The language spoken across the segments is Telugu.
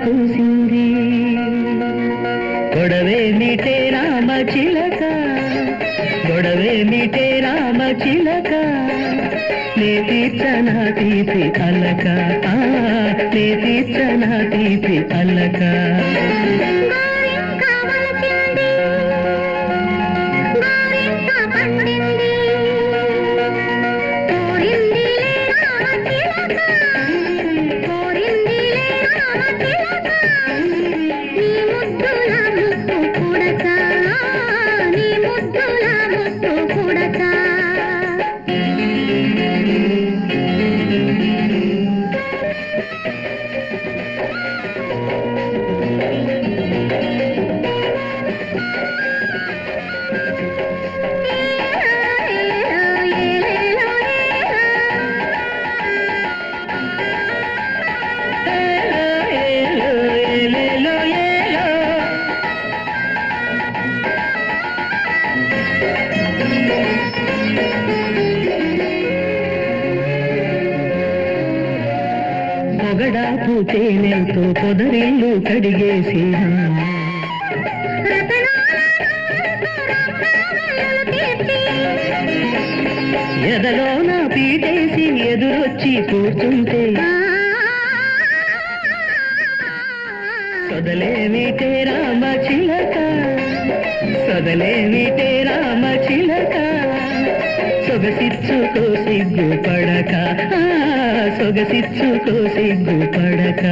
కూసింది గొడవే మీటే రామ చిలక గొడవే మీటే రామ చిలక నే తీర్చన తీపి అలక నే తీర్చన తీపి అలక పొగడాపు తేనెలతో పొదరిల్లు కడిగేసి ఎదలోన పీటేసి ఎదురొచ్చి కూర్చుంటే సొదలేమిటే రామ చిలక సొదలేమిటే రామ చిలక సొగసిచ్చుకో సిగ్గు పడక సొగసిచ్చుకో సిగ్గు పడక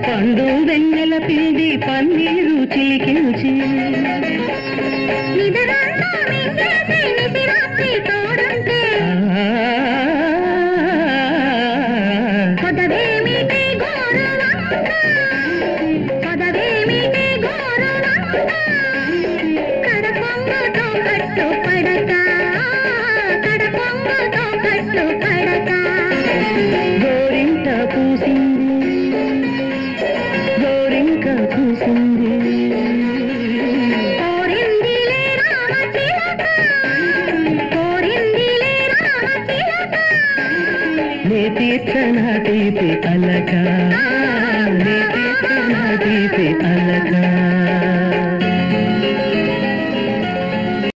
పండు వెన్నెల పిండి పన్నీరు చిలికించి గోరింట పూసింది గోరింక పూసింది నే తీర్చన తీపి అలక నే తీర్చన తీపి అలక